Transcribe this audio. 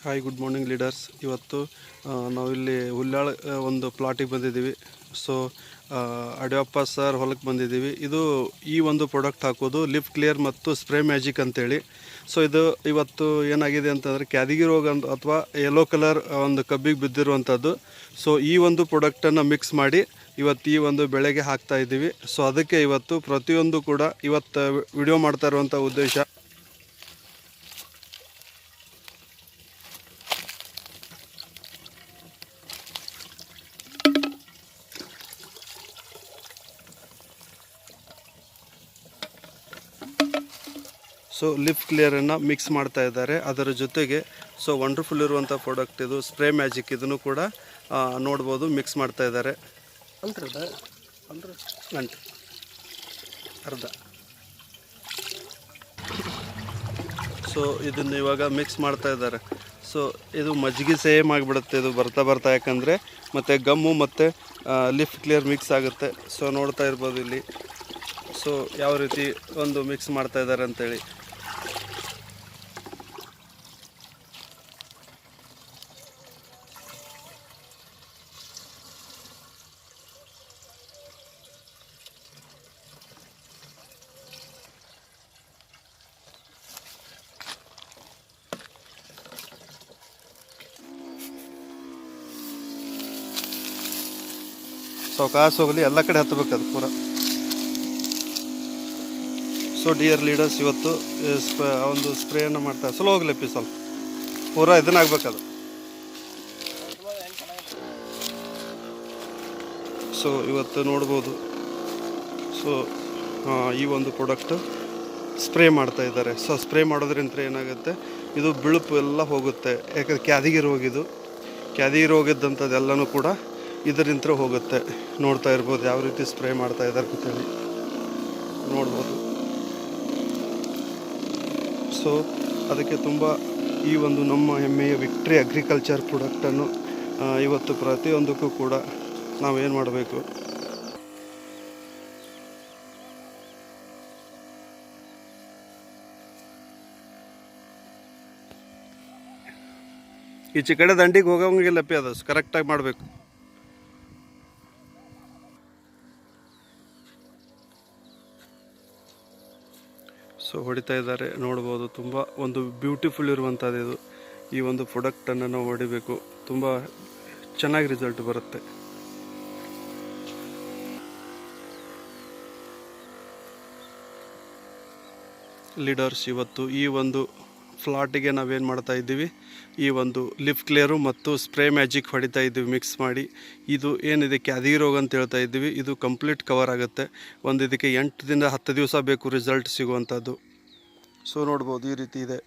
Hi good morning leaders. ಇವತ್ತು ನಾವಿಲ್ಲಿ ಹುಲ್ಯಾಳ ಒಂದು ಪ್ಲಾಟಿಗೆ ಬಂದಿದ್ದೀವಿ. ಸೊ ಅಡಿಯಪ್ಪ ಸರ್ ಹೊಲಕ್ಕೆ ಬಂದಿದ್ದೀವಿ. ಈ ಒಂದು ಪ್ರಾಡಕ್ಟ್ ಹಾಕೋದು ಲಿಫ್ ಕ್ಲಿಯರ್ ಮತ್ತು ಸ್ಪ್ರೇ ಮ್ಯಾಜಿಕ್ ಅಂತೇಳಿ. ಸೊ ಇದು ಇವತ್ತು ಏನಾಗಿದೆ ಅಂತಂದರೆ ಕ್ಯಾದಿಗೆ ರೋಗ ಅಥವಾ ಯೆಲ್ಲೋ ಕಲರ್ ಒಂದು ಕಬ್ಬಿಗೆ ಬಿದ್ದಿರುವಂಥದ್ದು. ಸೊ ಈ ಒಂದು ಪ್ರಾಡಕ್ಟನ್ನು ಮಿಕ್ಸ್ ಮಾಡಿ ಇವತ್ತು ಈ ಒಂದು ಬೆಳೆಗೆ ಹಾಕ್ತಾ ಇದ್ದೀವಿ. ಸೊ ಅದಕ್ಕೆ ಇವತ್ತು ಪ್ರತಿಯೊಂದು ಕೂಡ ಇವತ್ತು ವಿಡಿಯೋ ಮಾಡ್ತಾ ಇರುವಂಥ ಉದ್ದೇಶ. ಸೊ ಲಿಫ್ ಕ್ಲಿಯರನ್ನು ಮಿಕ್ಸ್ ಮಾಡ್ತಾ ಇದ್ದಾರೆ. ಅದರ ಜೊತೆಗೆ ಸೊ ವಂಡರ್ಫುಲ್ ಇರುವಂಥ ಪ್ರಾಡಕ್ಟ್ ಇದು ಸ್ಪ್ರೇ ಮ್ಯಾಜಿಕ್. ಇದನ್ನು ಕೂಡ ನೋಡ್ಬೋದು, ಮಿಕ್ಸ್ ಮಾಡ್ತಾ ಇದ್ದಾರೆ. ಅರ್ಧ. ಸೊ ಇದನ್ನು ಇವಾಗ ಮಿಕ್ಸ್ ಮಾಡ್ತಾ ಇದ್ದಾರೆ. ಸೊ ಇದು ಮಜ್ಜಿಗೆ ಸೇಮ್ ಆಗಿಬಿಡುತ್ತೆ ಇದು ಬರ್ತಾ ಯಾಕಂದರೆ ಮತ್ತು ಗಮ್ಮು ಮತ್ತು ಲಿಫ್ ಕ್ಲಿಯರ್ ಮಿಕ್ಸ್ ಆಗುತ್ತೆ. ಸೊ ನೋಡ್ತಾ ಇರ್ಬೋದು ಇಲ್ಲಿ ಸೊ ಯಾವ ರೀತಿ ಒಂದು ಮಿಕ್ಸ್ ಮಾಡ್ತಾ ಇದ್ದಾರೆ ಅಂತೇಳಿ. ಕಾಸು ಹೋಗಲಿ, ಎಲ್ಲ ಕಡೆ ಹತ್ತಬೇಕು ಅದು ಪೂರ. ಸೊ ಡಿಯರ್ ಲೀಡರ್ಸ್, ಇವತ್ತು ಒಂದು ಸ್ಪ್ರೇಯನ್ನು ಮಾಡ್ತಾರೆ. ಸ್ಲೋ ಹೋಗ್ಲಿಪ್ಪಿ, ಸ್ವಲ್ಪ ಪೂರ ಇದನ್ನಾಗಬೇಕದು. ಸೊ ಇವತ್ತು ನೋಡ್ಬೋದು. ಸೊ ಈ ಒಂದು ಪ್ರಾಡಕ್ಟ್ ಸ್ಪ್ರೇ ಮಾಡ್ತಾ ಇದ್ದಾರೆ. ಸೊ ಸ್ಪ್ರೇ ಮಾಡೋದ್ರಿಂದ ಏನಾಗುತ್ತೆ, ಇದು ಬಿಳುಪು ಎಲ್ಲ ಹೋಗುತ್ತೆ. ಯಾಕಂದರೆ ಕ್ಯಾದಿಗೆ ರೋಗಿದ್ದಂಥದ್ದೆಲ್ಲನೂ ಕೂಡ ಇದರಿಂದ ಹೋಗುತ್ತೆ. ನೋಡ್ತಾ ಇರ್ಬೋದು ಯಾವ ರೀತಿ ಸ್ಪ್ರೇ ಮಾಡ್ತಾ ಇದ್ದಾರೆ ಅಂತೇಳಿ ನೋಡ್ಬೋದು. ಸೊ ಅದಕ್ಕೆ ತುಂಬ ಈ ಒಂದು ನಮ್ಮ ಹೆಮ್ಮೆಯ ವಿಕ್ಟ್ರಿ ಅಗ್ರಿಕಲ್ಚರ್ ಪ್ರಾಡಕ್ಟನ್ನು ಇವತ್ತು ಪ್ರತಿಯೊಂದಕ್ಕೂ ಕೂಡ ನಾವೇನು ಮಾಡಬೇಕು, ಈಚೆ ಕಡೆ ದಂಡಿಗೆ ಹೋಗೋಂಗಿಲ್ಲಪ್ಪಿ, ಅದು ಕರೆಕ್ಟಾಗಿ ಮಾಡಬೇಕು. ಸೊ ಹೊಡಿತಾ ಇದ್ದಾರೆ ನೋಡ್ಬೋದು. ತುಂಬ ಒಂದು ಬ್ಯೂಟಿಫುಲ್ ಇರುವಂಥದ್ದು ಇದು. ಈ ಒಂದು ಪ್ರಾಡಕ್ಟನ್ನು ನಾವು ಹೊಡಿಬೇಕು, ತುಂಬ ಚೆನ್ನಾಗಿ ರಿಸಲ್ಟ್ ಬರುತ್ತೆ. ಲೀಡರ್ಸ್, ಇವತ್ತು ಈ ಒಂದು ಫ್ಲಾಟಿಗೆ ನಾವೇನು ಮಾಡ್ತಾ ಇದ್ದೀವಿ, ಈ ಒಂದು ಲಿಫ್ ಕ್ಲಿಯರು ಮತ್ತು ಸ್ಪ್ರೇ ಮ್ಯಾಜಿಕ್ ಹೊಡಿತಾ ಇದ್ದೀವಿ ಮಿಕ್ಸ್ ಮಾಡಿ. ಇದು ಏನಿದೆ ಕ್ಯಾದಿಗೆ ರೋಗ ಅಂತ ಹೇಳ್ತಾ ಇದ್ದೀವಿ. ಇದು ಕಂಪ್ಲೀಟ್ ಕವರ್ ಆಗುತ್ತೆ. ಇದಕ್ಕೆ 8 ದಿನ 10 ದಿವಸ ಬೇಕು ರಿಸಲ್ಟ್ ಸಿಗುವಂಥದ್ದು. ಸೊ ನೋಡ್ಬೋದು ಈ ರೀತಿ ಇದೆ.